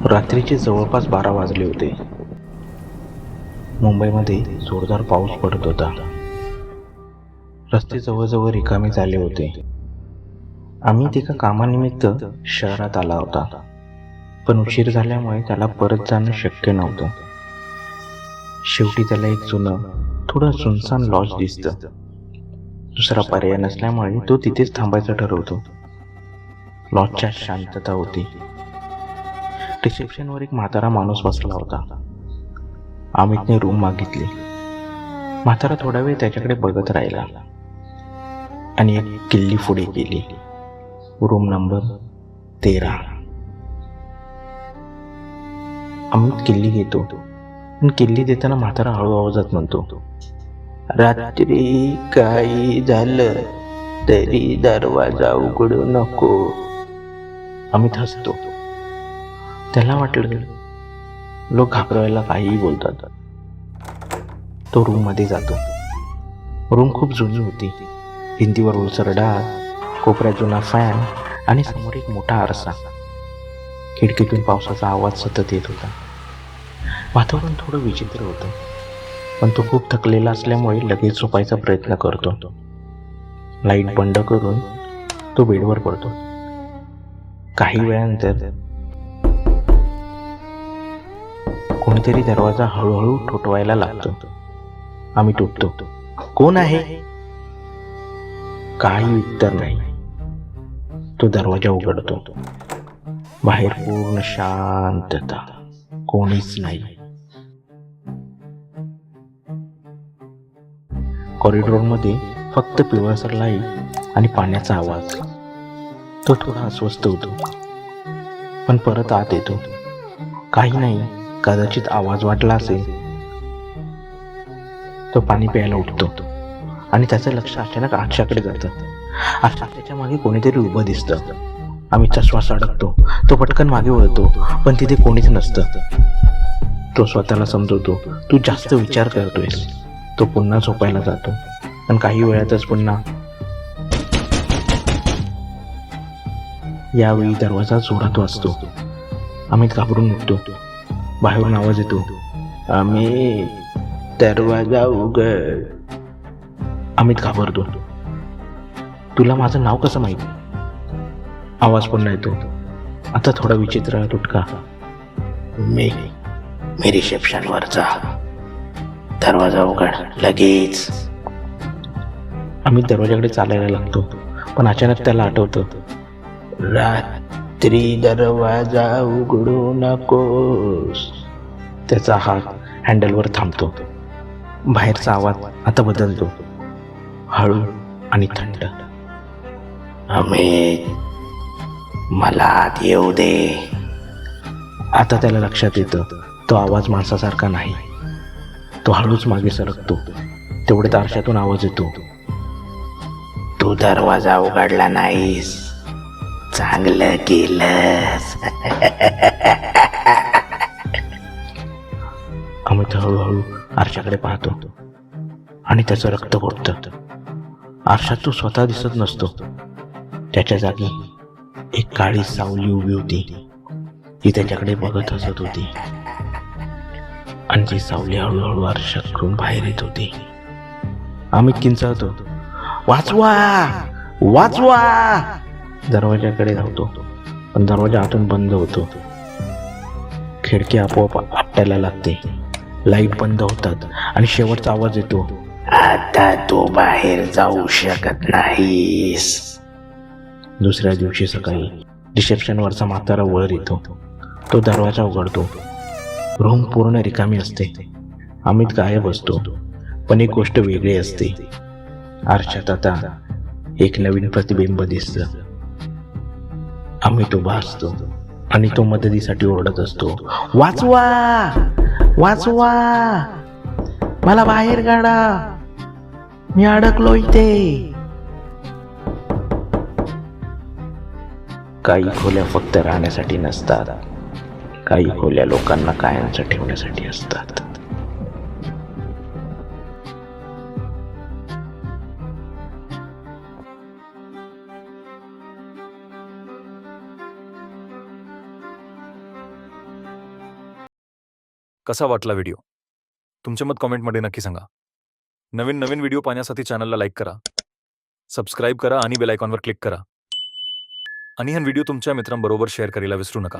रात्रीचे जवळपास 12 वाजले होते. मुंबईमध्ये जोरदार पाऊस पडत होता. रस्ते जवळजवळ रिकामे झाले होते. अमित एका कामानिमित्त शहरात आला होता, पण उशीर झाल्यामुळे त्याला परत जाणं शक्य नव्हतं. शेवटी त्याला एक जुनं, थोडं सुनसान लॉज दिसतं. दुसरा पर्याय नसल्यामुळे तो तिथेच थांबायचं ठरवतो. लॉजच्या शांतता होती. रिसेप्शनवर एक म्हातारा माणूस बसला होता. अमितने रूम मागितली. म्हातारा थोडा वेळ त्याच्याकडे बघत राहिला आणि एक किल्ली पुढे केली. Room number 13. अमित किल्ली घेतो, पण किल्ली देताना म्हातारा हळू आवाजात म्हणतो, रात्री काही झालं तरी दरवाजा उघडू नको. अमित हसतो. त्याला वाटलं लोक घाबरवायला काहीही बोलतात. तो रूम मध्ये जातो. रूम खूप जुनी होती. भिंतीवर ओलसर डाग, कोपऱ्यात जुना फॅन आणि समोर एक मोठा आरसा. खिडकीतून पावसाचा आवाज सतत येत होता. वातावरण थोडं विचित्र होतं, पण तो खूप थकलेला असल्यामुळे लगेच झोपायचा प्रयत्न करतो. लाईट बंद करून तो बेडवर पडतो. काही वेळानंतर कोणीतरी दरवाजा हळूहळू ठोठवायला लागतो. आम्ही उठतो. कोण आहे? काही उत्तर नाही. तो दरवाजा उघडतो. बाहेर पूर्ण शांतता, कोणीच नाही. कॉरिडॉरमध्ये फक्त पिवळसर लाईट आणि पाण्याचा आवाज. तो थोडा अस्वस्थ होतो, पण परत आत येतो. काही नाही, कदाचित आवाज वाटला असेल. तो पाणी प्यायला उठतो आणि त्याचं लक्ष अचानक आरशाकडे जातं. आरशाच्या मागे कोणीतरी उभं दिसतं. अमितचा श्वास अडकतो. तो पटकन मागे वळतो, पण तिथे कोणीच नसतं. तो स्वतःला समजवतो, तू जास्त विचार करतोयस. तो पुन्हा झोपायला जातो, पण काही वेळातच पुन्हा. यावेळी दरवाजा जोरात वाजतो. अमित घाबरून उठतो. बाहेरून आवाज येतो, अमित, दरवाजा उघड. अमित घाबरतो. तुला माझं नाव कसं माहिती? आवाज पुन्हा येतो, आता थोडा विचित्र तुटका. मी रिसेप्शनवरचा. दरवाजा उघड लगेच. अमित दरवाजाकडे चालायला लागतो, पण अचानक त्याला आठवतं, रात्री दरवाजा उघडू नकोस. त्याचा हात हँडलवर थांबतो. बाहेरचा आवाज आता बदलतो, हळू आणि थंड. अमित, मला आत येऊ दे. आता त्याला लक्षात येतं, तो आवाज माणसासारखा नाही. तो हळूच मागे सरकतो. तेवढ्यात आरशातून आवाज येतो, तू दरवाजा उघडला नाहीस, चांगलं केलंस. अमित हळूहळू आरशाकडे पाहतो आणि त्याचं रक्त घोटतं. आरशात तो स्वतः दिसत नसतो. त्याच्या जागी एक काळी सावली उभी होती. ती त्याच्याकडे बघत हसत होती आणि ती सावली हळूहळू आरशाकडून बाहेर येत होती. अमित किंचाळतो, वाचवा, वाचवा. दरवाजाकडे धावतो, पण दरवाजा आतून बंद होतो. खिडकी आपोआप आपटायला लागते. लाईट बंद होतात आणि शेवटचा आवाज येतो, आता तू बाहेर जाऊ शकत नाहीस. दुसऱ्या दिवशी सकाळी रिसेप्शनवरचा म्हातारा वर येतो. तो दरवाजा उघडतो. रूम पूर्ण रिकामी असते. अमित गायब असतो, पण एक गोष्ट वेगळी असते. आरशात आता एक नवीन प्रतिबिंब दिसतं. अमित उभा असतो आणि तो मदतीसाठी ओरडत असतो, वाचवा, वाचवा, मला बाहेर काढा, मी अडकलो इथे. काही खोल्या फक्त राहण्यासाठी नसतात, काही खोल्या लोकांना कायमचं ठेवण्यासाठी असतात. कसा वाटला व्हिडिओ तुमचे मत कॉमेंटमध्ये नक्की सांगा. नवीन नवीन व्हिडिओ पाहण्यासाठी चॅनलला लाईक करा, सबस्क्राईब करा आणि बेल आयकॉनवर क्लिक करा. आणि हा व्हिडिओ तुमच्या मित्रांबरोबर शेअर करायला विसरू नका.